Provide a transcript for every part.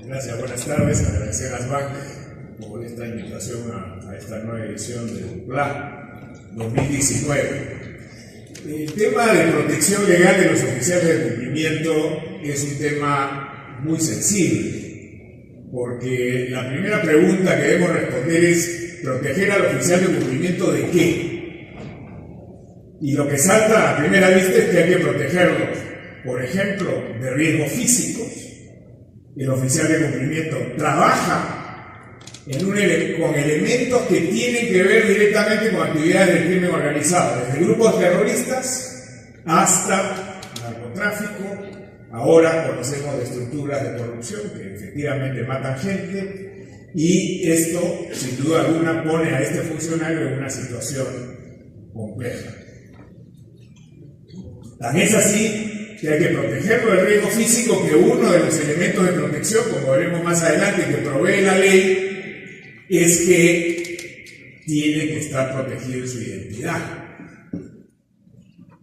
Gracias, buenas tardes. Agradecer a Asbank por esta invitación a esta nueva edición del PLA 2019. El tema de protección legal de los oficiales de cumplimiento es un tema muy sensible, porque la primera pregunta que debemos responder es: ¿proteger al oficial de cumplimiento de qué? Y lo que salta a primera vista es que hay que protegerlo, por ejemplo, de riesgos físicos. El oficial de cumplimiento trabaja con elementos que tienen que ver directamente con actividades del crimen organizado, desde grupos terroristas hasta narcotráfico. Ahora conocemos de estructuras de corrupción que efectivamente matan gente, y esto, sin duda alguna, pone a este funcionario en una situación compleja. Tan es así que hay que protegerlo del riesgo físico, que uno de los elementos de protección, como veremos más adelante, que provee la ley, es que tiene que estar protegida su identidad.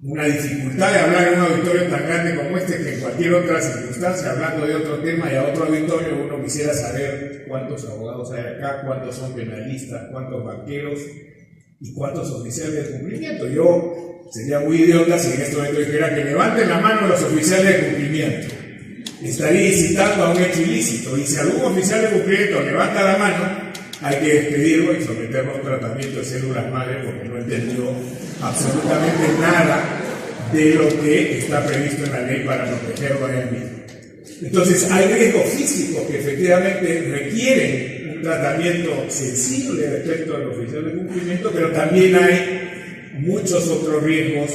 Una dificultad de hablar en un auditorio tan grande como este, que en cualquier otra circunstancia, hablando de otro tema y a otro auditorio, uno quisiera saber cuántos abogados hay acá, cuántos son penalistas, cuántos banqueros y cuántos oficiales de cumplimiento. Yo sería muy idiota si en este momento dijera que levanten la mano los oficiales de cumplimiento. Estaría incitando a un hecho ilícito, y si algún oficial de cumplimiento levanta la mano, hay que despedirlo y someterlo a un tratamiento de células madre, porque no entendió absolutamente nada de lo que está previsto en la ley para protegerlo a él mismo. Entonces, hay riesgos físicos que efectivamente requieren un tratamiento sensible respecto al oficial de cumplimiento, pero también hay muchos otros riesgos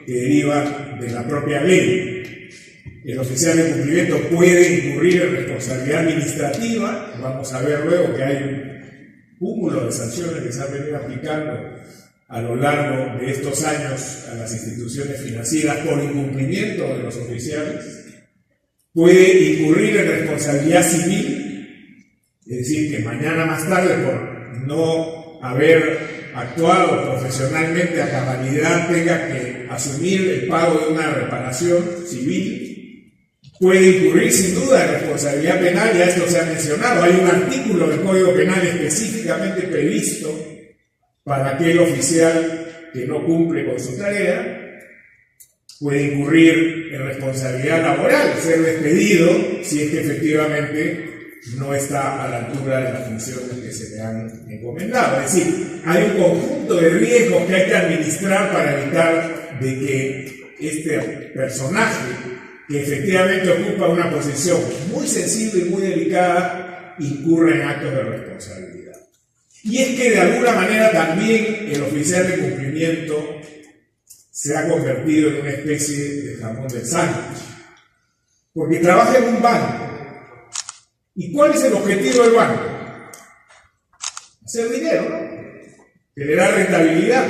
que derivan de la propia ley. El oficial de cumplimiento puede incurrir en responsabilidad administrativa. Vamos a ver luego que hay un cúmulo de sanciones que se han venido aplicando a lo largo de estos años a las instituciones financieras por incumplimiento de los oficiales. Puede incurrir en responsabilidad civil, es decir, que mañana más tarde, por no haber actuado profesionalmente a cabalidad, tenga que asumir el pago de una reparación civil. Puede incurrir sin duda en responsabilidad penal, ya esto se ha mencionado. Hay un artículo del Código Penal específicamente previsto para aquel oficial que no cumple con su tarea. Puede incurrir en responsabilidad laboral, ser despedido si es que efectivamente no está a la altura de las funciones que se le han encomendado. Es decir, hay un conjunto de riesgos que hay que administrar para evitar de que este personaje, que efectivamente ocupa una posición muy sensible y muy delicada, incurra en actos de responsabilidad. Y es que de alguna manera también el oficial de cumplimiento se ha convertido en una especie de jamón del sándwich, porque trabaja en un banco. ¿Y cuál es el objetivo del banco? Hacer dinero, ¿no? Generar rentabilidad.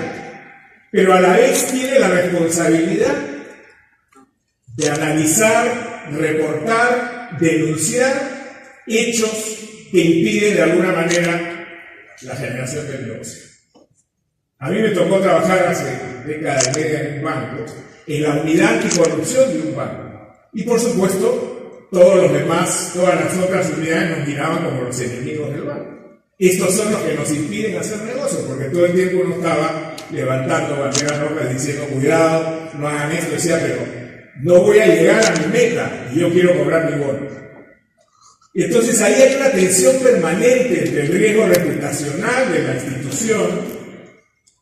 Pero a la vez tiene la responsabilidad de analizar, reportar, denunciar hechos que impiden de alguna manera la generación del negocio. A mí me tocó trabajar hace década y media en un banco, en la unidad anticorrupción de un banco. Y por supuesto, todos los demás, todas las otras unidades nos miraban como los enemigos del banco. Estos son los que nos impiden hacer negocios, porque todo el tiempo uno estaba levantando banderas rojas diciendo: cuidado, no hagan esto. Decía, pero no voy a llegar a mi meta y yo quiero cobrar mi bono. Entonces ahí hay una tensión permanente entre el riesgo reputacional de la institución,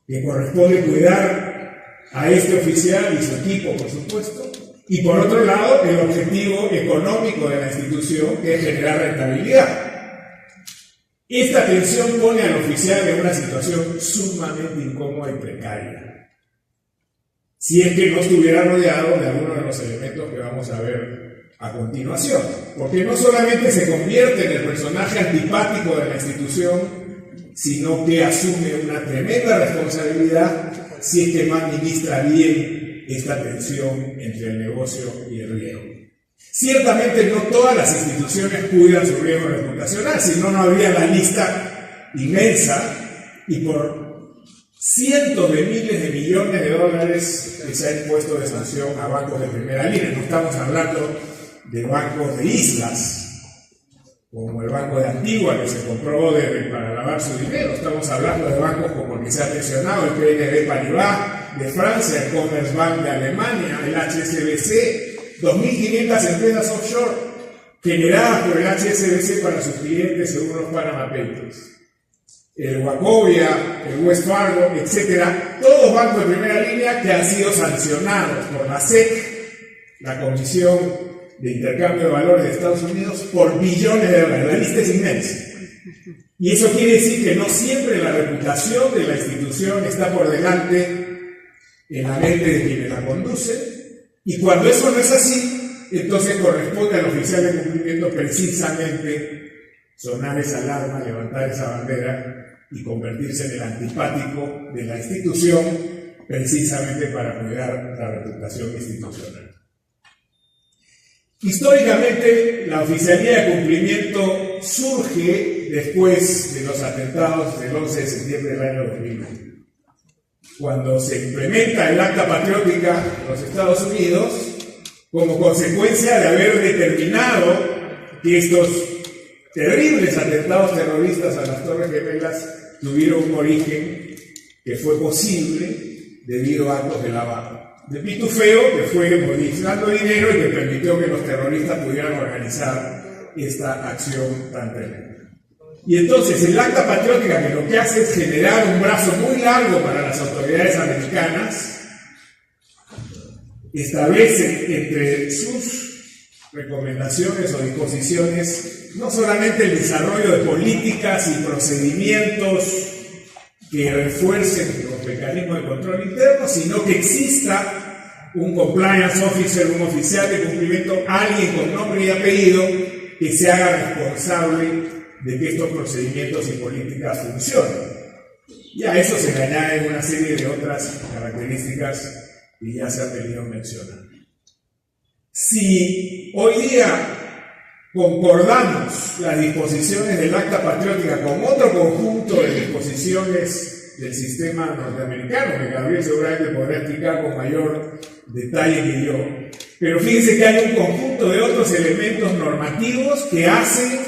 que corresponde cuidar a este oficial y su equipo, por supuesto, y por otro lado, el objetivo económico de la institución, que es generar rentabilidad. Esta tensión pone al oficial en una situación sumamente incómoda y precaria, si es que no estuviera rodeado de algunos de los elementos que vamos a ver a continuación. Porque no solamente se convierte en el personaje antipático de la institución, sino que asume una tremenda responsabilidad si es que no administra bien esta tensión entre el negocio y el riesgo. Ciertamente no todas las instituciones cuidan su riesgo reputacional, si no, no habría la lista inmensa y por cientos de miles de millones de dólares que se ha impuesto de sanción a bancos de primera línea. No estamos hablando de bancos de islas, como el Banco de Antigua que se compró Odebrecht para lavar su dinero. Estamos hablando de bancos como el que se ha mencionado, el BNP Paribas de Francia, el Commerzbank de Alemania, el HSBC, 2.500 empresas offshore generadas por el HSBC para sus clientes según los Panama Papers. El Wachovia, el Wells Fargo, etcétera, todos bancos de primera línea que han sido sancionados por la SEC, la Comisión de Intercambio de Valores de Estados Unidos, por billones de dólares. La lista es inmensa. Y eso quiere decir que no siempre la reputación de la institución está por delante en la mente de quienes la conducen, y cuando eso no es así, entonces corresponde al oficial de cumplimiento precisamente sonar esa alarma, levantar esa bandera y convertirse en el antipático de la institución, precisamente para cuidar la reputación institucional. Históricamente, la oficialía de cumplimiento surge después de los atentados del 11 de septiembre del año 2001. Cuando se implementa el Acta Patriótica en los Estados Unidos, como consecuencia de haber determinado que estos terribles atentados terroristas a las Torres Gemelas tuvieron un origen que fue posible debido a actos de lavado de pitufeo que fue modificando dinero y que permitió que los terroristas pudieran organizar esta acción tan tremenda. Y entonces el Acta Patriótica, que lo que hace es generar un brazo muy largo para las autoridades americanas, establece entre sus recomendaciones o disposiciones no solamente el desarrollo de políticas y procedimientos que refuercen los mecanismos de control interno, sino que exista un compliance officer, un oficial de cumplimiento, alguien con nombre y apellido que se haga responsable de que estos procedimientos y políticas funcionen. Y a eso se le añaden una serie de otras características que ya se han venido mencionando. Si hoy día concordamos las disposiciones del Acta Patriótica con otro conjunto de disposiciones del sistema norteamericano, que Gabriel seguramente podrá explicar con mayor detalle que yo, pero fíjense que hay un conjunto de otros elementos normativos que hacen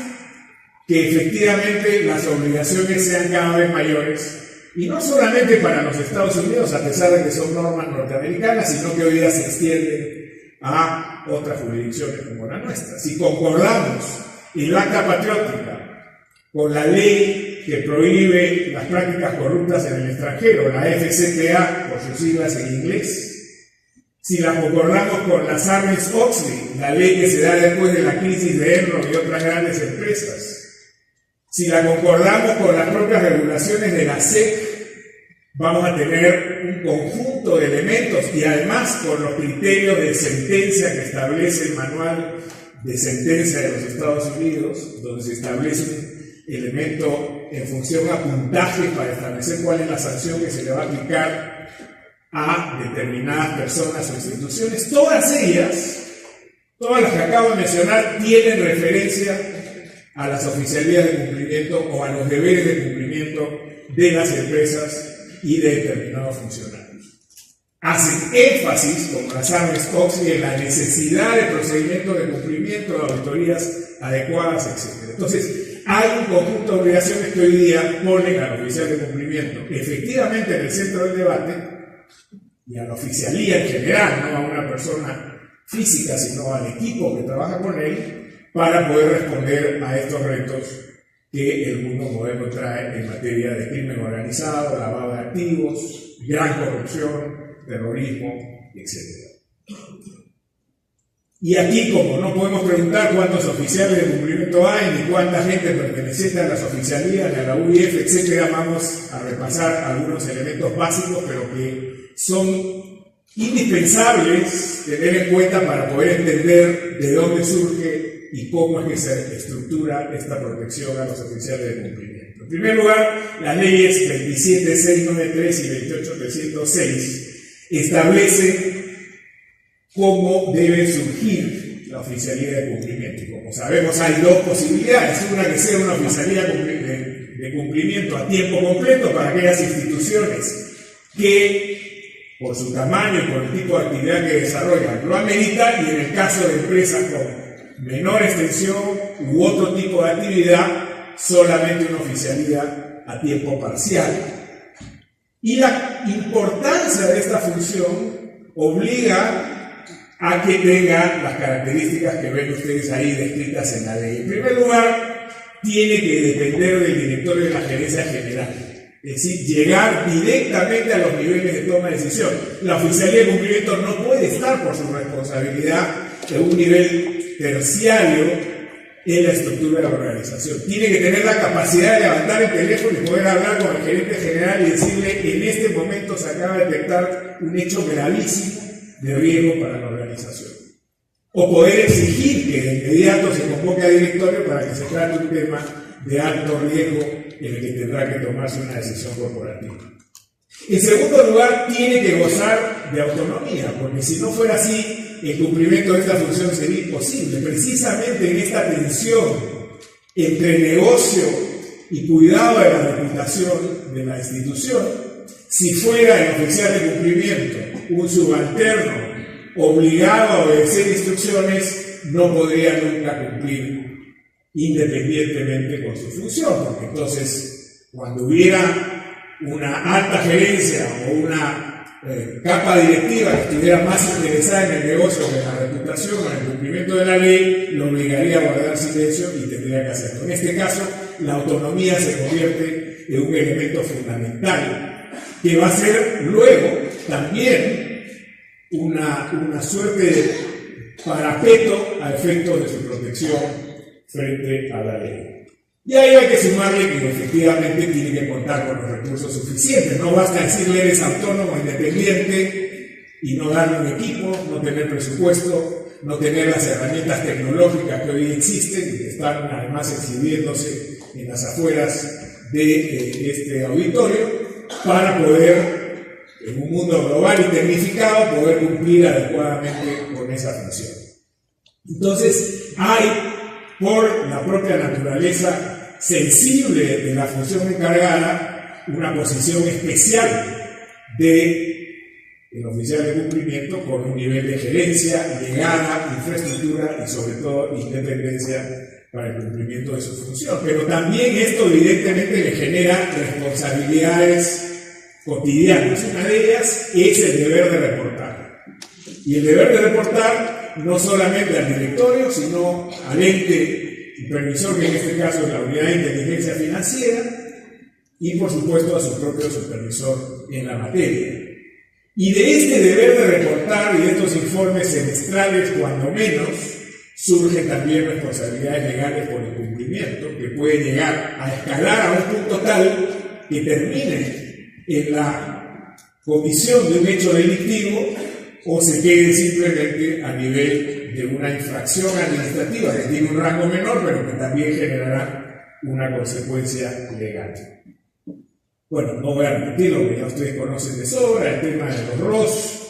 que efectivamente las obligaciones sean cada vez mayores, y no solamente para los Estados Unidos, a pesar de que son normas norteamericanas, sino que hoy día se extienden a otras jurisdicciones como la nuestra. Si concordamos el Acta Patriótica con la ley que prohíbe las prácticas corruptas en el extranjero, la FCPA por sus siglas en inglés, si la concordamos con la Sarbanes-Oxley, la ley que se da después de la crisis de Enron y otras grandes empresas, si la concordamos con las propias regulaciones de la SEC, vamos a tener un conjunto de elementos, y además con los criterios de sentencia que establece el manual de sentencia de los Estados Unidos, donde se establece un elemento en función a puntaje para establecer cuál es la sanción que se le va a aplicar a determinadas personas o instituciones. Todas ellas, todas las que acabo de mencionar, tienen referencia a las oficialías de cumplimiento o a los deberes de cumplimiento de las empresas y de determinados funcionarios. Hacen énfasis, como la Sarbanes-Oxley, en la necesidad de procedimientos de cumplimiento, de auditorías adecuadas, etc. Entonces, hay un conjunto de obligaciones que hoy día ponen al oficial de cumplimiento efectivamente en el centro del debate, y a la oficialía en general, no a una persona física, sino al equipo que trabaja con él, para poder responder a estos retos que el mundo moderno trae en materia de crimen organizado, lavado de activos, gran corrupción, terrorismo, etc. Y aquí, como no podemos preguntar cuántos oficiales de cumplimiento hay, ni cuánta gente perteneciente a las oficialías, ni a la UIF, etc., vamos a repasar algunos elementos básicos, pero que son indispensables tener en cuenta para poder entender de dónde surge y cómo es que se estructura esta protección a los oficiales de cumplimiento. En primer lugar, las leyes 27693 y 28306 establecen cómo debe surgir la oficialía de cumplimiento. Y como sabemos, hay dos posibilidades. Una, que sea una oficialía de cumplimiento a tiempo completo para aquellas instituciones que, por su tamaño y por el tipo de actividad que desarrollan, lo ameritan, y en el caso de empresas con menor extensión u otro tipo de actividad, solamente una oficialía a tiempo parcial. Y la importancia de esta función obliga a que tenga las características que ven ustedes ahí descritas en la ley. En primer lugar, tiene que depender del directorio de la gerencia general, es decir, llegar directamente a los niveles de toma de decisión. La oficialía de cumplimiento no puede estar por su responsabilidad en un nivel terciario en la estructura de la organización. Tiene que tener la capacidad de levantar el teléfono y poder hablar con el gerente general y decirle: en este momento se acaba de detectar un hecho gravísimo de riesgo para la organización. O poder exigir que de inmediato se convoque a directorio para que se trate un tema de alto riesgo en el que tendrá que tomarse una decisión corporativa. En segundo lugar, tiene que gozar de autonomía, porque si no fuera así, el cumplimiento de esta función sería imposible. Precisamente en esta tensión entre negocio y cuidado de la reputación de la institución, si fuera el oficial de cumplimiento un subalterno obligado a obedecer instrucciones, no podría nunca cumplir independientemente con su función, porque entonces, cuando hubiera una alta gerencia o una capa directiva que estuviera más interesada en el negocio que en la reputación o en el cumplimiento de la ley, lo obligaría a guardar silencio y tendría que hacerlo. En este caso, la autonomía se convierte en un elemento fundamental, que va a ser luego también una suerte de parapeto a efectos de su protección frente a la ley. Y ahí hay que sumarle que efectivamente tiene que contar con los recursos suficientes. No basta decirle: eres autónomo, independiente, y no darle un equipo, no tener presupuesto, no tener las herramientas tecnológicas que hoy existen y que están además exhibiéndose en las afueras de este auditorio, para poder, en un mundo global y tecnificado, poder cumplir adecuadamente con esa función. Entonces, hay, por la propia naturaleza sensible de la función encargada, una posición especial del oficial de cumplimiento, con un nivel de gerencia, llegada, infraestructura y sobre todo independencia para el cumplimiento de su función. Pero también esto evidentemente le genera responsabilidades cotidianas. Una de ellas es el deber de reportar. Y el deber de reportar no solamente al directorio, sino al ente supervisor, que en este caso es la Unidad de Inteligencia Financiera, y por supuesto a su propio supervisor en la materia. Y de este deber de reportar y de estos informes semestrales, cuando menos, surgen también responsabilidades legales por el cumplimiento, que puede llegar a escalar a un punto tal que termine en la comisión de un hecho delictivo, o se quede simplemente a nivel de una infracción administrativa que tiene un rango menor, pero que también generará una consecuencia legal. Bueno, no voy a repetir lo que ya ustedes conocen de sobra, el tema de los ROS,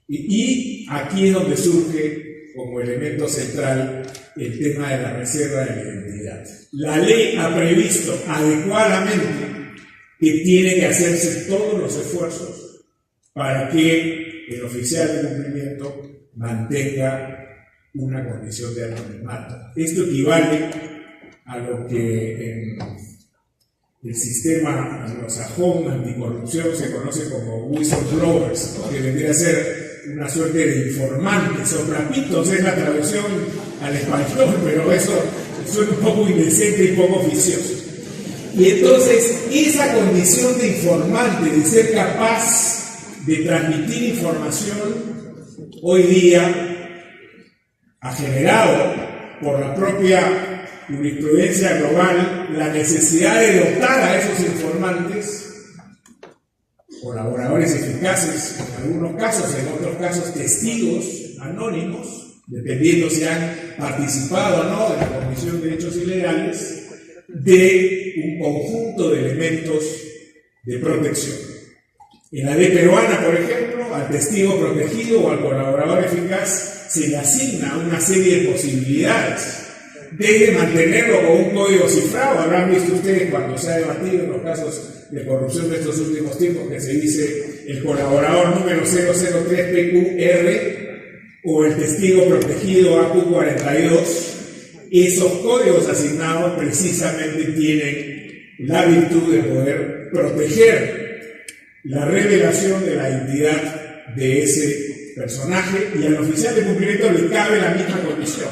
y aquí es donde surge como elemento central el tema de la reserva de la identidad. La ley ha previsto adecuadamente que tiene que hacerse todos los esfuerzos para que el oficial de cumplimiento mantenga una condición de anonimato. Esto equivale a lo que en el sistema anglosajón anticorrupción se conoce como whistleblowers, que vendría a ser una suerte de informantes o trapitos, es la traducción al español, pero eso suena un poco indecente y poco oficioso. Y entonces, esa condición de informante, de ser capaz de transmitir información, hoy día ha generado por la propia jurisprudencia global la necesidad de dotar a esos informantes, colaboradores eficaces en algunos casos, en otros casos testigos anónimos, dependiendo si han participado o no de la comisión de hechos ilegales, de un conjunto de elementos de protección. En la ley peruana, por ejemplo, al testigo protegido o al colaborador eficaz se le asigna una serie de posibilidades. Desde mantenerlo con un código cifrado, habrán visto ustedes cuando se ha debatido en los casos de corrupción de estos últimos tiempos, que se dice el colaborador número 003PQR o el testigo protegido AQ42, esos códigos asignados precisamente tienen la virtud de poder proteger la revelación de la identidad de ese personaje, y al oficial de cumplimiento le cabe la misma condición,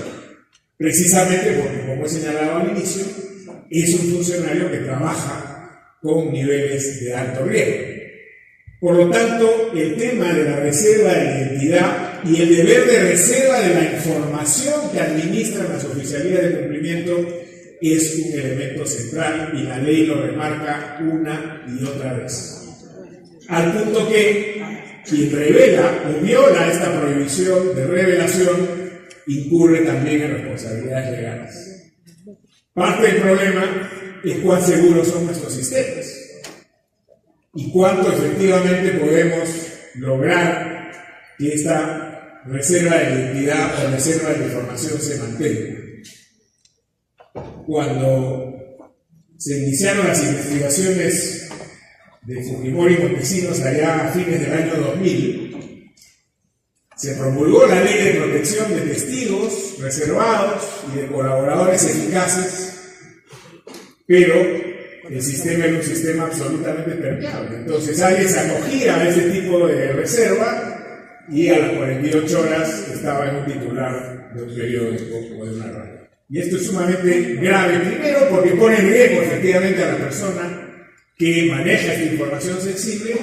precisamente porque, como he señalado al inicio, es un funcionario que trabaja con niveles de alto riesgo. Por lo tanto, el tema de la reserva de la identidad y el deber de reserva de la información que administran las oficialías de cumplimiento es un elemento central, y la ley lo remarca una y otra vez. Al punto que quien revela o viola esta prohibición de revelación incurre también en responsabilidades legales. Parte del problema es cuán seguros son nuestros sistemas y cuánto efectivamente podemos lograr que esta reserva de identidad o reserva de información se mantenga. Cuando se iniciaron las investigaciones de Fujimori y Montesinos allá a fines del año 2000, se promulgó la Ley de Protección de Testigos Reservados y de Colaboradores Eficaces, pero el sistema era un sistema absolutamente permeable. Entonces alguien se acogía a ese tipo de reserva y a las 48 horas estaba en un titular de un periódico o de una radio. Y esto es sumamente grave, primero porque pone en riesgo efectivamente a la persona que maneja esta información sensible,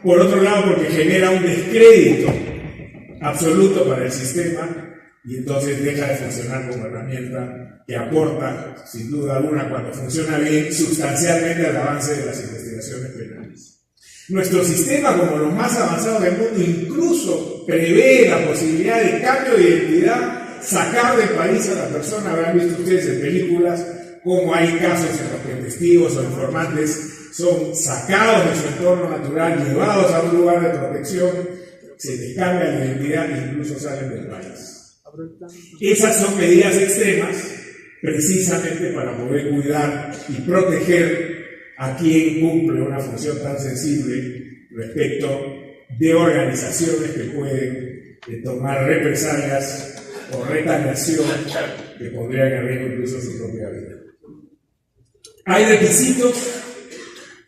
por otro lado porque genera un descrédito absoluto para el sistema, y entonces deja de funcionar como herramienta que aporta, sin duda alguna, cuando funciona bien, sustancialmente al avance de las investigaciones penales. Nuestro sistema, como los más avanzados del mundo, incluso prevé la posibilidad de cambio de identidad, sacar del país a la persona. Habrán visto ustedes en películas cómo hay casos en los que testigos o informantes son sacados de su entorno natural, llevados a un lugar de protección, se les cambia la identidad e incluso salen del país. Esas son medidas extremas precisamente para poder cuidar y proteger a quien cumple una función tan sensible respecto de organizaciones que pueden tomar represalias o retaliación que pondrían en riesgo incluso su propia vida. Hay requisitos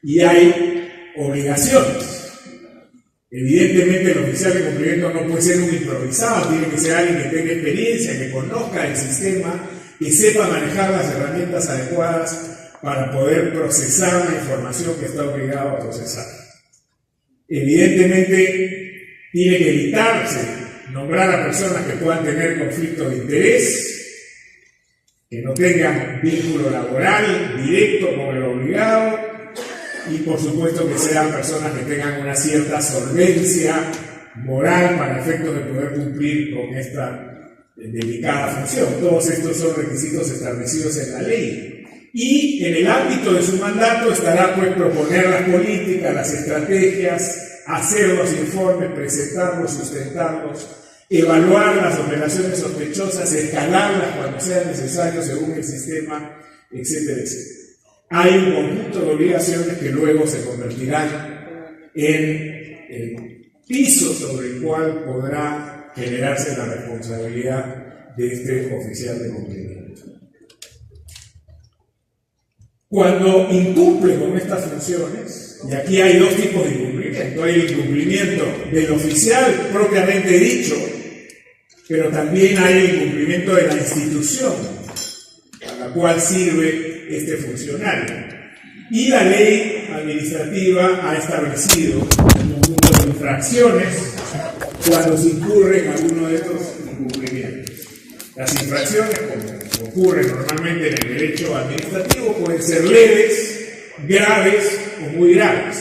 y hay obligaciones. Evidentemente el oficial de cumplimiento no puede ser un improvisado, tiene que ser alguien que tenga experiencia, que conozca el sistema, que sepa manejar las herramientas adecuadas para poder procesar la información que está obligado a procesar. Evidentemente tiene que evitarse nombrar a personas que puedan tener conflictos de interés, que no tengan vínculo laboral directo con el obligado, y por supuesto que sean personas que tengan una cierta solvencia moral para efectos de poder cumplir con esta delicada función. Todos estos son requisitos establecidos en la ley. Y en el ámbito de su mandato estará pues proponer las políticas, las estrategias, hacer los informes, presentarlos, sustentarlos, evaluar las operaciones sospechosas, escalarlas cuando sea necesario según el sistema, etcétera, etcétera. Hay un conjunto de obligaciones que luego se convertirán en el piso sobre el cual podrá generarse la responsabilidad de este oficial de cumplimiento. Cuando incumple con estas funciones, y aquí hay dos tipos de incumplimiento, hay el incumplimiento del oficial propiamente dicho, pero también hay el incumplimiento de la institución a la cual sirve este funcionario. Y la ley administrativa ha establecido un conjunto de infracciones cuando se incurre en alguno de estos incumplimientos. Las infracciones, como ocurre normalmente en el derecho administrativo, pueden ser leves, graves o muy graves.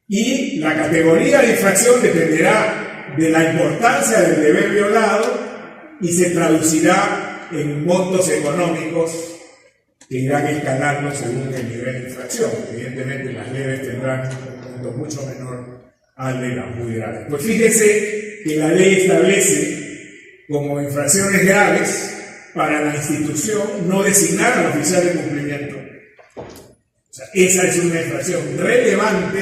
Y la categoría de infracción dependerá de la importancia del deber violado y se traducirá en montos económicos que irán escalando según el nivel de infracción. Evidentemente las leves tendrán un monto mucho menor al de las muy graves. Pues fíjese que la ley establece como infracciones graves para la institución no designar al oficial de cumplimiento. O sea, esa es una infracción relevante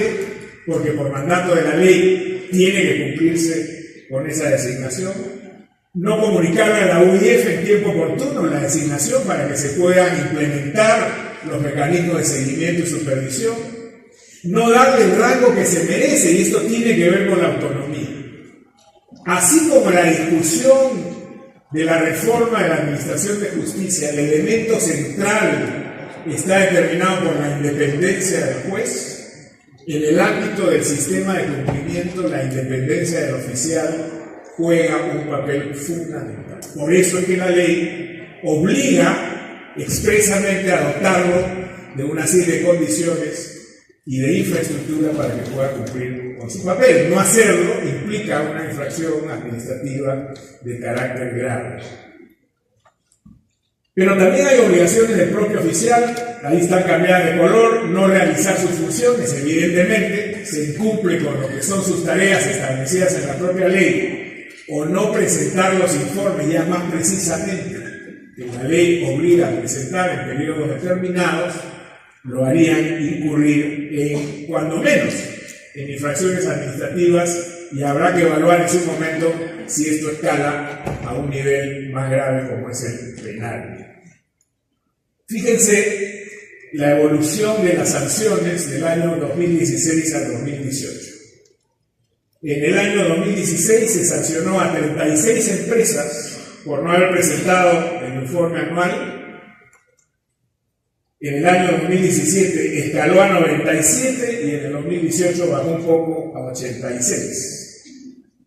porque por mandato de la ley tiene que cumplirse con esa designación. no comunicarle a la UIF en tiempo oportuno la designación para que se puedan implementar los mecanismos de seguimiento y supervisión, no darle el rango que se merece, y esto tiene que ver con la autonomía. Así como la discusión de la reforma de la Administración de Justicia, el elemento central está determinado por la independencia del juez, en el ámbito del sistema de cumplimiento, la independencia del oficial juega un papel fundamental. Por eso es que la ley obliga expresamente a dotarlo de una serie de condiciones y de infraestructura para que pueda cumplir con su papel. No hacerlo implica una infracción administrativa de carácter grave. Pero también hay obligaciones del propio oficial, ahí están cambiadas de color: no realizar sus funciones, evidentemente, se incumple con lo que son sus tareas establecidas en la propia ley, o no presentar los informes, ya más precisamente, que la ley obliga a presentar en periodos determinados, lo harían incurrir en, cuando menos, en infracciones administrativas, y habrá que evaluar en su momento si esto escala a un nivel más grave como es el penal. Fíjense la evolución de las sanciones del año 2016 al 2018. En el año 2016 se sancionó a 36 empresas por no haber presentado el informe anual. En el año 2017 escaló a 97 y en el 2018 bajó un poco a 86.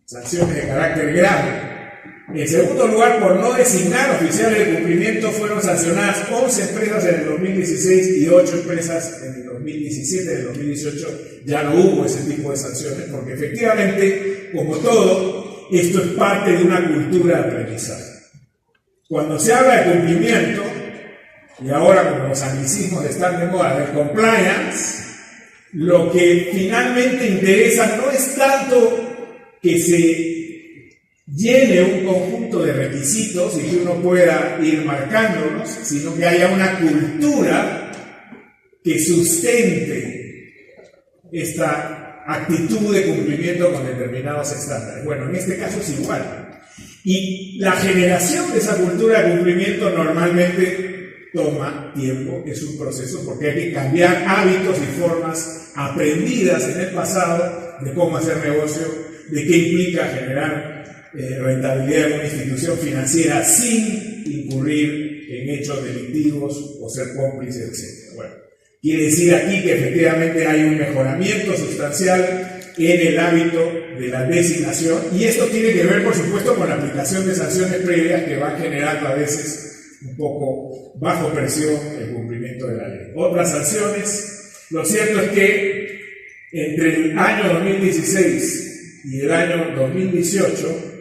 Sanciones de carácter grave. En segundo lugar, por no designar oficiales de cumplimiento, fueron sancionadas 11 empresas en el 2016 y 8 empresas en el 2017. En el 2018 ya no hubo ese tipo de sanciones, porque efectivamente, como todo, esto es parte de una cultura de aprendizaje. Cuando se habla de cumplimiento, y ahora como los anglicismos están de moda, de compliance, lo que finalmente interesa no es tanto que se llene un conjunto de requisitos y que uno pueda ir marcándolos, sino que haya una cultura que sustente esta actitud de cumplimiento con determinados estándares. Bueno, en este caso es igual. Y la generación de esa cultura de cumplimiento normalmente toma tiempo, es un proceso, porque hay que cambiar hábitos y formas aprendidas en el pasado de cómo hacer negocio, de qué implica generar rentabilidad en una institución financiera sin incurrir en hechos delictivos o ser cómplice, etc. Bueno, quiere decir aquí que efectivamente hay un mejoramiento sustancial en el hábito de la designación, y esto tiene que ver, por supuesto, con la aplicación de sanciones previas que van generando a veces un poco bajo presión el cumplimiento de la ley. Otras sanciones, lo cierto es que entre el año 2016 y el año 2018,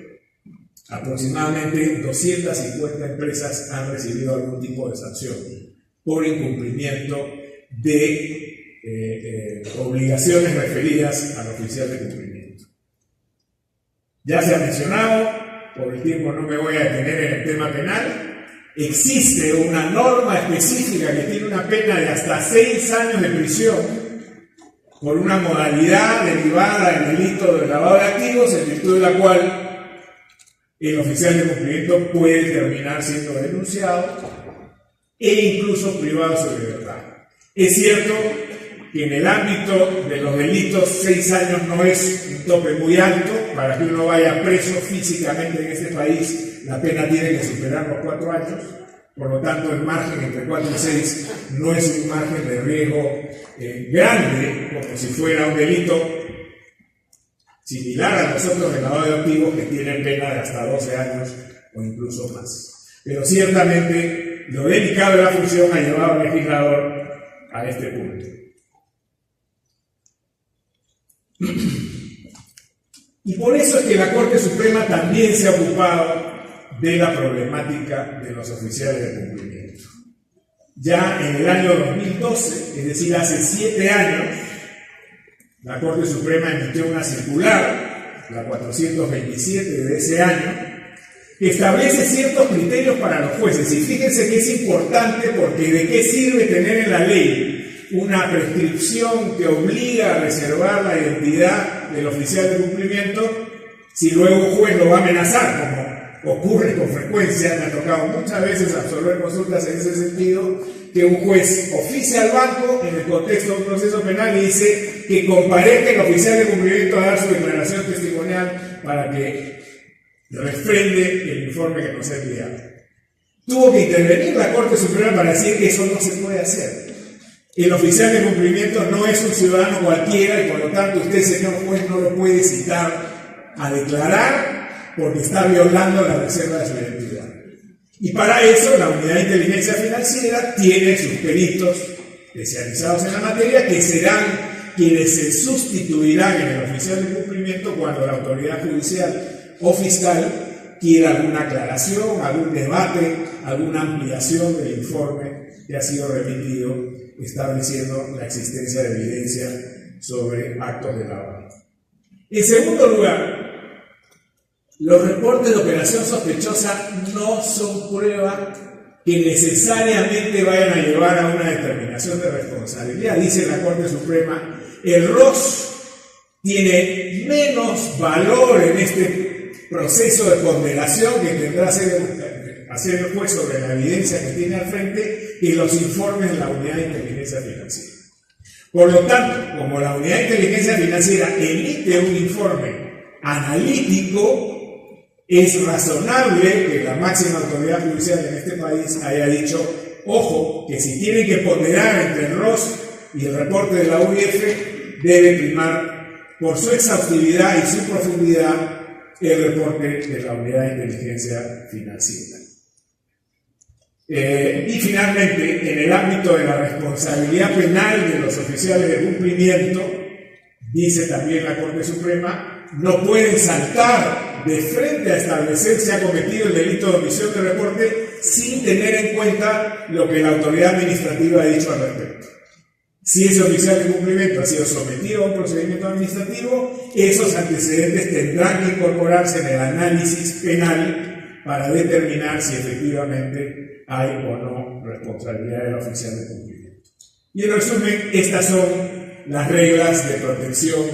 aproximadamente 250 empresas han recibido algún tipo de sanción por incumplimiento de obligaciones referidas al oficial de cumplimiento. Ya se ha mencionado, por el tiempo no me voy a detener en el tema penal. Existe una norma específica que tiene una pena de hasta 6 años de prisión por una modalidad derivada del delito de lavado de activos, en virtud de la cual el oficial de cumplimiento puede terminar siendo denunciado e incluso privado de su libertad. Es cierto que en el ámbito de los delitos 6 años no es un tope muy alto. Para que uno vaya preso físicamente en este país, la pena tiene que superar los 4 años. Por lo tanto, el margen entre 4 y 6 no es un margen de riesgo grande, como si fuera un delito similar a los otros de lavado de activos, que tienen pena de hasta 12 años o incluso más. Pero ciertamente lo delicado de la función ha llevado al legislador a este punto. Y por eso es que la Corte Suprema también se ha ocupado de la problemática de los oficiales de cumplimiento. Ya en el año 2012, es decir, hace 7 años, la Corte Suprema emitió una circular, la 427 de ese año, que establece ciertos criterios para los jueces. Y fíjense que es importante, porque ¿de qué sirve tener en la ley una prescripción que obliga a reservar la identidad del oficial de cumplimiento si luego un juez lo va a amenazar, ocurre con frecuencia, me ha tocado muchas veces absolver consultas en ese sentido, que un juez oficia al banco en el contexto de un proceso penal y dice que comparezca el oficial de cumplimiento a dar su declaración testimonial para que refrende el informe que nos ha enviado. Tuvo que intervenir la Corte Suprema para decir que eso no se puede hacer. El oficial de cumplimiento no es un ciudadano cualquiera y por lo tanto usted, señor juez, no lo puede citar a declarar porque está violando la reserva de su identidad. Y para eso la Unidad de Inteligencia Financiera tiene sus peritos especializados en la materia que serán quienes se sustituirán en el oficial de cumplimiento cuando la autoridad judicial o fiscal quiera alguna aclaración, algún debate, alguna ampliación del informe que ha sido remitido estableciendo la existencia de evidencia sobre actos de lavado. En segundo lugar, los reportes de operación sospechosa no son prueba que necesariamente vayan a llevar a una determinación de responsabilidad. Dice la Corte Suprema, el ROS tiene menos valor en este proceso de ponderación que tendrá hacer el juez sobre la evidencia que tiene al frente que los informes de la Unidad de Inteligencia Financiera. Por lo tanto, como la Unidad de Inteligencia Financiera emite un informe analítico, es razonable que la máxima autoridad judicial en este país haya dicho, ojo, que si tienen que ponderar entre el ROS y el reporte de la UIF, debe primar por su exhaustividad y su profundidad el reporte de la Unidad de Inteligencia Financiera. Y finalmente, en el ámbito de la responsabilidad penal de los oficiales de cumplimiento, dice también la Corte Suprema, no pueden saltar de frente a establecer si ha cometido el delito de omisión de reporte sin tener en cuenta lo que la autoridad administrativa ha dicho al respecto. Si ese oficial de cumplimiento ha sido sometido a un procedimiento administrativo, esos antecedentes tendrán que incorporarse en el análisis penal para determinar si efectivamente hay o no responsabilidad del oficial de cumplimiento. Y en resumen, estas son las reglas de protección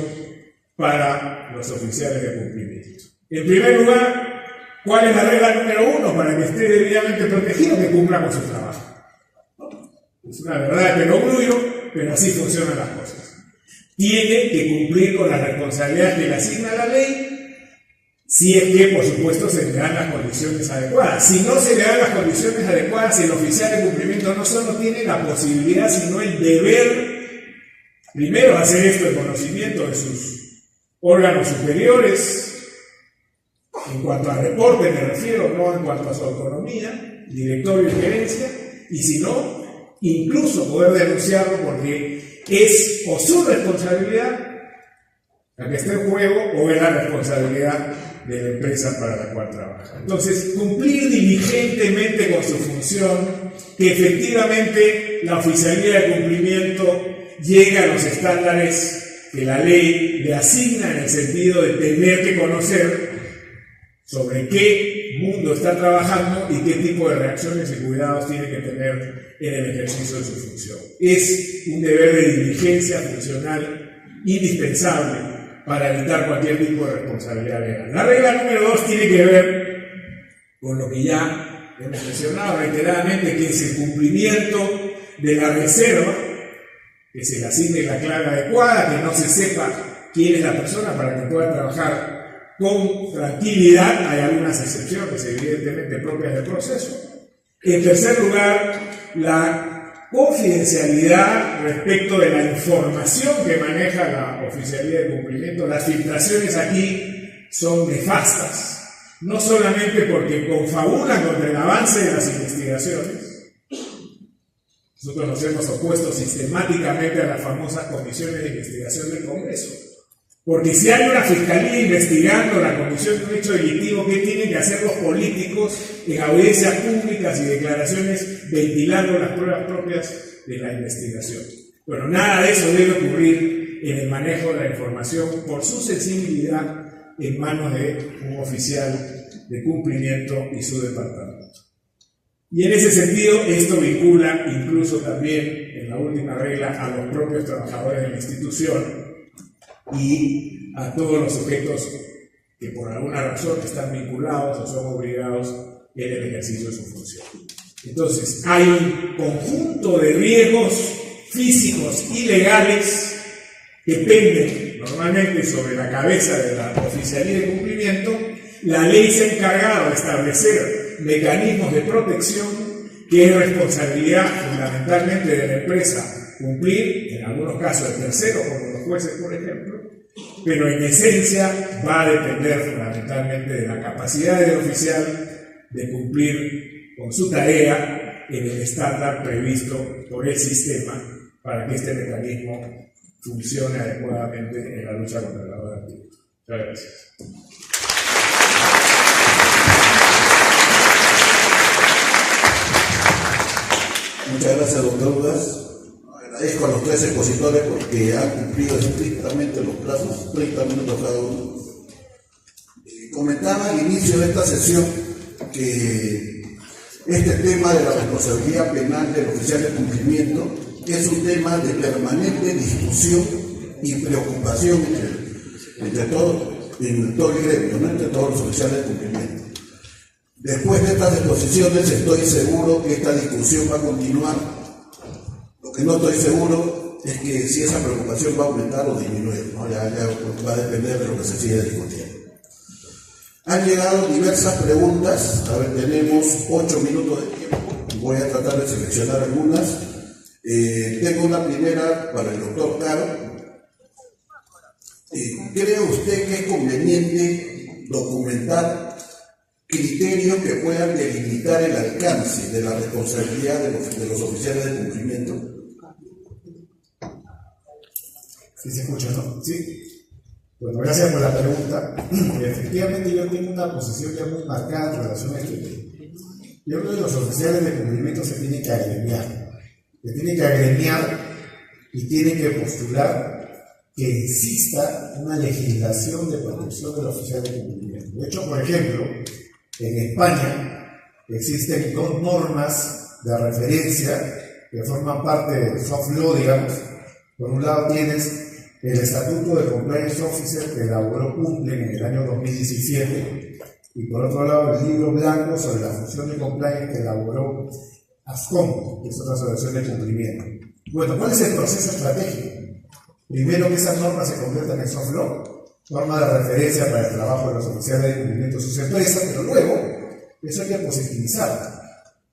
para los oficiales de cumplimiento. En primer lugar, ¿cuál es la regla número 1 para que esté debidamente protegido? Que cumpla con su trabajo. Es una verdad de perogrullo, pero así funcionan las cosas. Tiene que cumplir con las responsabilidades que le asigna la ley, si es que, por supuesto, se le dan las condiciones adecuadas. Si no se le dan las condiciones adecuadas, el oficial de cumplimiento no solo tiene la posibilidad, sino el deber, primero, hacer esto en conocimiento de sus órganos superiores, en cuanto a reporte me refiero, no en cuanto a su autonomía, directorio y gerencia, y si no, incluso poder denunciarlo porque es o su responsabilidad la que está en juego o es la responsabilidad de la empresa para la cual trabaja. Entonces, cumplir diligentemente con su función, que efectivamente la oficialía de cumplimiento llegue a los estándares que la ley le asigna en el sentido de tener que conocer sobre qué mundo está trabajando y qué tipo de reacciones y cuidados tiene que tener en el ejercicio de su función. Es un deber de diligencia funcional indispensable para evitar cualquier tipo de responsabilidad legal. La regla número 2 tiene que ver con lo que ya hemos mencionado reiteradamente, que es el cumplimiento de la reserva, que se le asigne la clave adecuada, que no se sepa quién es la persona para que pueda trabajar con tranquilidad. Hay algunas excepciones, evidentemente, propias del proceso. En tercer lugar, la confidencialidad respecto de la información que maneja la oficialía de cumplimiento. Las filtraciones aquí son nefastas, no solamente porque confabulan contra el avance de las investigaciones. Nosotros nos hemos opuesto sistemáticamente a las famosas comisiones de investigación del Congreso. Porque si hay una fiscalía investigando la comisión de un hecho delictivo, ¿qué tienen que hacer los políticos en audiencias públicas y declaraciones ventilando las pruebas propias de la investigación? Bueno, nada de eso debe ocurrir en el manejo de la información por su sensibilidad en manos de un oficial de cumplimiento y su departamento. Y en ese sentido, esto vincula incluso también, en la última regla, a los propios trabajadores de la institución y a todos los sujetos que por alguna razón están vinculados o son obligados en el ejercicio de su función. Entonces, hay un conjunto de riesgos físicos y legales que penden normalmente sobre la cabeza de la oficialía de cumplimiento. La ley se ha encargado de establecer mecanismos de protección que es responsabilidad fundamentalmente de la empresa cumplir, en algunos casos de terceros, como los jueces, por ejemplo, pero en esencia va a depender fundamentalmente de la capacidad del oficial de cumplir con su tarea en el estándar previsto por el sistema para que este mecanismo funcione adecuadamente en la lucha contra el lavado de activos. Muchas gracias. Muchas gracias, doctor Ugas. Agradezco a los tres expositores porque han cumplido estrictamente los plazos, 30 minutos cada uno. Comentaba al inicio de esta sesión que este tema de la responsabilidad penal del oficial de cumplimiento es un tema de permanente discusión y preocupación entre todos, en todo el gremio, ¿no? Entre todos los oficiales de cumplimiento. Después de estas exposiciones estoy seguro que esta discusión va a continuar. Lo que no estoy seguro es que si esa preocupación va a aumentar o disminuir, ¿no? Ya va a depender de lo que se siga discutiendo. Han llegado diversas preguntas. A ver, tenemos 8 minutos de tiempo. Voy a tratar de seleccionar algunas. Tengo una primera para el doctor Caro. ¿Cree usted que es conveniente documentar criterios que puedan delimitar el alcance de la responsabilidad de los oficiales de cumplimiento? ¿Sí se escucha, no? Sí. Bueno, gracias por la pregunta. Efectivamente, yo tengo una posición ya muy marcada en relación a este tema. Yo creo que los oficiales de cumplimiento se tienen que agremiar. Se tienen que agremiar y tienen que postular que exista una legislación de protección del oficial de cumplimiento. De hecho, por ejemplo, en España existen 2 normas de referencia que forman parte del soft law, digamos. Por un lado tienes el Estatuto de Compliance Officer que elaboró Cumplen en el año 2017 y por otro lado el Libro Blanco sobre la función de compliance que elaboró ASCOM, que es otra asociación de cumplimiento. Bueno, ¿cuál es el proceso estratégico? Primero que esas normas se conviertan en soft law, norma de referencia para el trabajo de los oficiales de cumplimiento de sus empresas, pero luego eso hay que positivizar.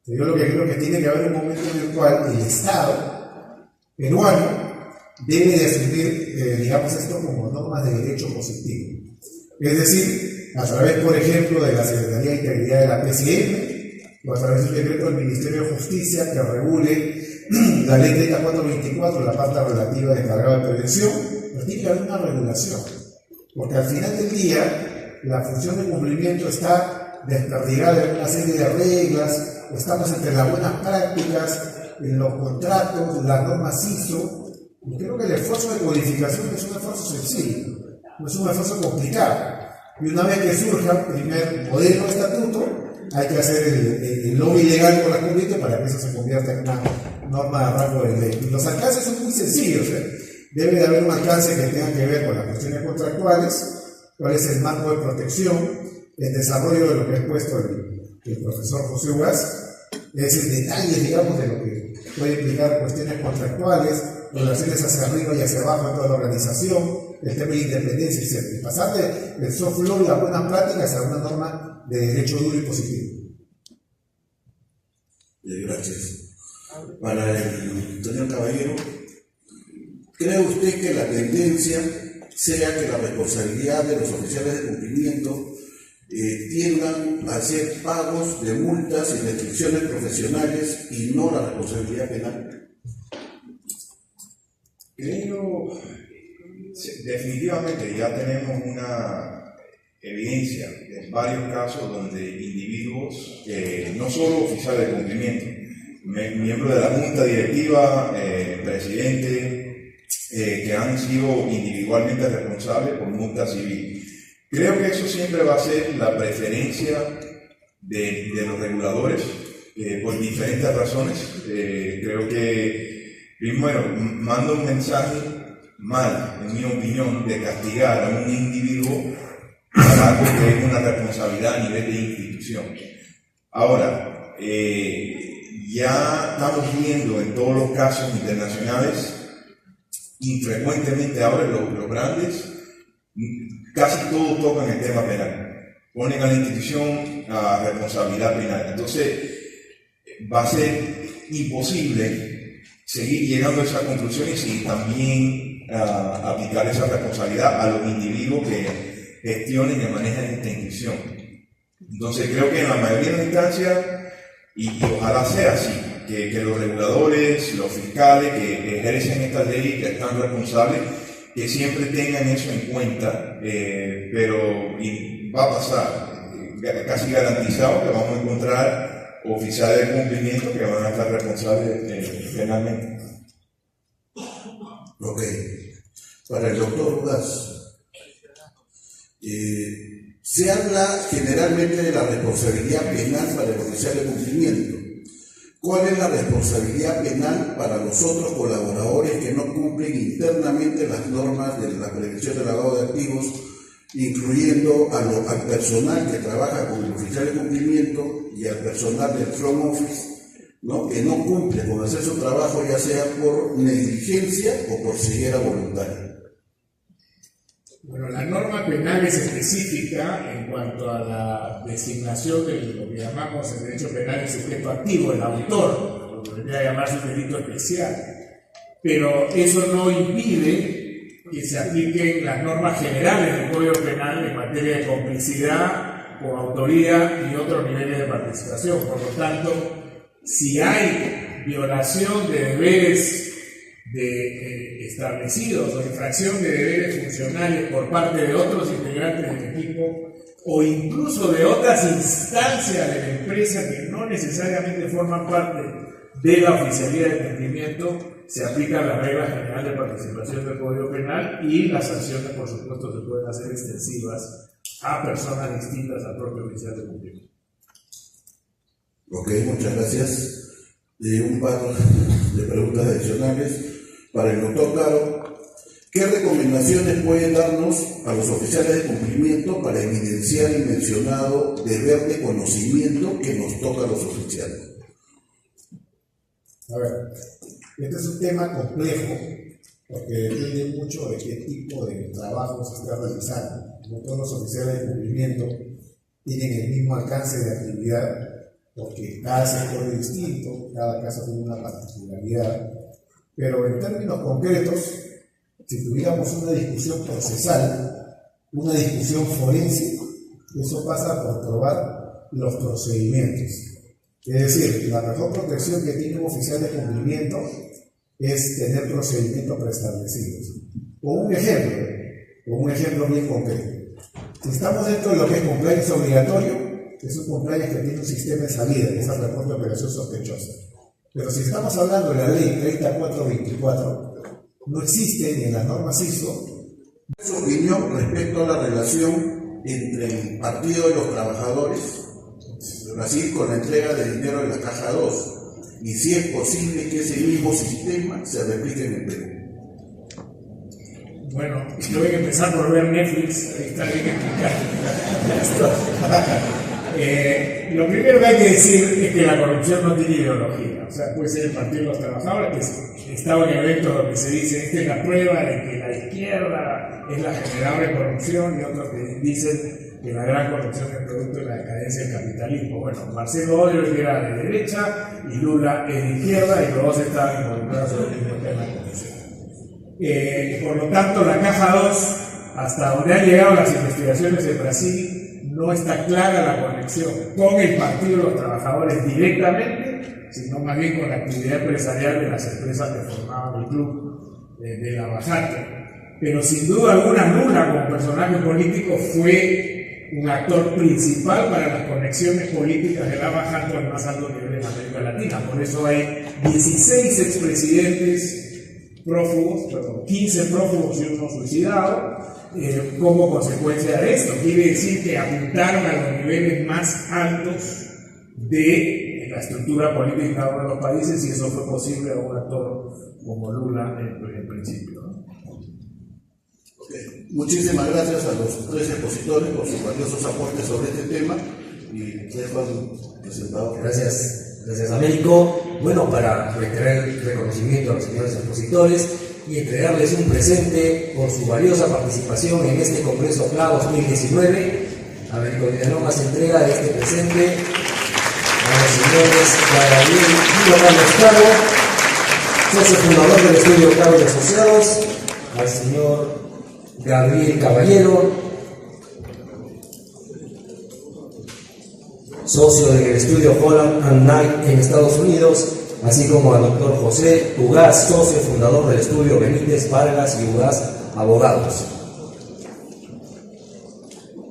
Yo lo que creo que tiene que haber un momento en el cual el Estado peruano debe de asumir, digamos, esto como normas de derecho positivo. Es decir, a través, por ejemplo, de la Secretaría de Integridad de la PCM, o a través del decreto del Ministerio de Justicia que regule la ley 3424, la parte relativa de encargado de prevención, pero tiene que haber una regulación. Porque al final del día, la función de cumplimiento está desperdigada en una serie de reglas, estamos entre las buenas prácticas, en los contratos, las normas ISO. Y creo que el esfuerzo de codificación es un esfuerzo sencillo, no es un esfuerzo complicado. Y una vez que surja el primer modelo de estatuto, hay que hacer el lobby legal correspondiente para que eso se convierta en una norma de rango de ley. Y los alcances son muy sencillos, Debe de haber un alcance que tenga que ver con las cuestiones contractuales, cuál es el marco de protección, el desarrollo de lo que ha expuesto el profesor José Ugas, es decir, detalles, digamos, de lo que puede implicar cuestiones contractuales, relaciones hacia arriba y hacia abajo en toda la organización, el tema de independencia, etc. Pasar del soft law y las buenas prácticas a una norma de derecho duro y positivo. Gracias. Para el señor Caballero, ¿cree usted que la tendencia sea que la responsabilidad de los oficiales de cumplimiento tiendan a hacer pagos de multas y restricciones profesionales y no la responsabilidad penal? Creo, definitivamente ya tenemos una evidencia en varios casos donde individuos, no solo oficiales de cumplimiento, miembros de la junta directiva, presidente, que han sido individualmente responsables por multa civil. Creo que eso siempre va a ser la preferencia de los reguladores por diferentes razones. Creo que, primero, manda un mensaje mal, en mi opinión, de castigar a un individuo para algo que es una responsabilidad a nivel de institución. Ahora, ya estamos viendo en todos los casos internacionales, infrecuentemente ahora los grandes, casi todos tocan el tema penal. Ponen a la institución a responsabilidad penal. Entonces, va a ser imposible seguir llegando a esas conclusiones y también aplicar esa responsabilidad a los individuos que gestionen y manejan esta institución. Entonces, creo que en la mayoría de las instancias, y ojalá sea así, que los reguladores, los fiscales que ejercen esta ley, que están responsables, que siempre tengan eso en cuenta, pero va a pasar, casi garantizado que vamos a encontrar oficiales de cumplimiento que van a estar responsables penalmente. Ok. Para el doctor Ugaz, se habla generalmente de la responsabilidad penal para el oficial de cumplimiento. ¿Cuál es la responsabilidad penal para los otros colaboradores que no cumplen internamente las normas de la prevención del lavado de activos, incluyendo al personal que trabaja con el oficial de cumplimiento y al personal del front office, ¿no? Que no cumple con hacer su trabajo, ya sea por negligencia o por ceguera voluntaria? Bueno, la norma penal es específica en cuanto a la designación de lo que llamamos en derecho penal el sujeto activo, el autor, lo que debería llamarse un delito especial. Pero eso no impide que se apliquen las normas generales del Código Penal en materia de complicidad, coautoría y otros niveles de participación. Por lo tanto, si hay violación de deberes establecidos o infracción de deberes funcionales por parte de otros integrantes del equipo o incluso de otras instancias de la empresa que no necesariamente forman parte de la oficialía de cumplimiento, se aplican las reglas generales de participación del Código Penal y las sanciones, por supuesto, se pueden hacer extensivas a personas distintas al propio oficial de cumplimiento. Ok, muchas gracias. Un par de preguntas adicionales. Para el doctor Caro, ¿qué recomendaciones pueden darnos a los oficiales de cumplimiento para evidenciar el mencionado deber de conocimiento que nos toca a los oficiales? A ver, este es un tema complejo porque depende mucho de qué tipo de trabajo se está realizando. No todos los oficiales de cumplimiento tienen el mismo alcance de actividad porque cada sector es distinto, cada caso tiene una particularidad. Pero en términos concretos, si tuviéramos una discusión procesal, una discusión forense, eso pasa por probar los procedimientos. Es decir, la mejor protección que tiene un oficial de cumplimiento es tener procedimientos preestablecidos. Con un ejemplo bien concreto. Si estamos dentro de lo que es compliance obligatorio, es un compliance que tiene un sistema de salida, que es el reporte de operación sospechosa. Pero si estamos hablando de la ley 3424, no existe ni en las normas ISO. ¿Su opinión respecto a la relación entre el Partido de los Trabajadores, Brasil, con la entrega de dinero de la Caja 2? Y si es posible que ese mismo sistema se replique en el Perú. Bueno, yo voy a empezar por ver Netflix, ahí está bien explicado. Lo primero que hay que decir es que la corrupción no tiene ideología. O sea, puede ser el Partido de los Trabajadores, que estaba en eventos donde se dice esta es la prueba de que la izquierda es la generadora de corrupción, y otros que dicen que la gran corrupción es producto de la decadencia del capitalismo. Bueno, Marcelo Odebrecht era de derecha y Lula es de izquierda, y los dos estaban involucrados en el mismo tema de corrupción. Por lo tanto, la Caja 2, hasta donde han llegado las investigaciones en Brasil, no está clara la conexión con el Partido de los Trabajadores directamente, sino más bien con la actividad empresarial de las empresas que formaban el club de Lava Jato. Pero sin duda alguna, Lula como personaje político fue un actor principal para las conexiones políticas de Lava Jato al más alto nivel en América Latina. Por eso hay 16 expresidentes prófugos, 15 prófugos y uno suicidado, como consecuencia de esto. Quiere decir que apuntaron a los niveles más altos de la estructura política de cada uno de los países, y eso fue posible a un actor como Lula en principio, ¿no? Muchísimas gracias a los tres expositores por sus valiosos aportes sobre este tema y dejo al presentador. Gracias Américo. Bueno, para reiterar el reconocimiento a los señores expositores y entregarles un presente por su valiosa participación en este Congreso CLA 2019, Américo Villalobos entrega este presente a los señores Gabriel Guido Carlos Caro, socio fundador del estudio Caro y Asociados, al señor Gabriel Caballero, socio del estudio Holland and Knight en Estados Unidos, así como al doctor José Ugaz, socio fundador del estudio Benítez, Vargas y Ugaz Abogados.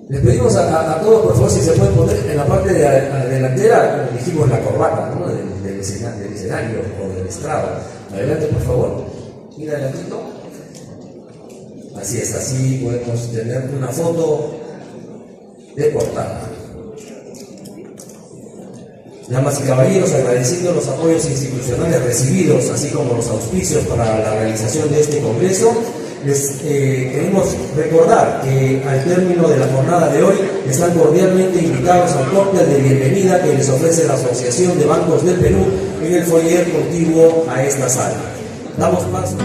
Les pedimos a todos, por favor, si se pueden poner en la parte delantera, como dijimos, la corbata, ¿no? del escenario o del estrado. Adelante, por favor. Mira adelantito. Así es, así podemos tener una foto de portada. Damas y caballeros, agradeciendo los apoyos institucionales recibidos, así como los auspicios para la realización de este congreso, les queremos recordar que al término de la jornada de hoy están cordialmente invitados al cóctel de bienvenida que les ofrece la Asociación de Bancos del Perú en el foyer contiguo a esta sala. Damos paso.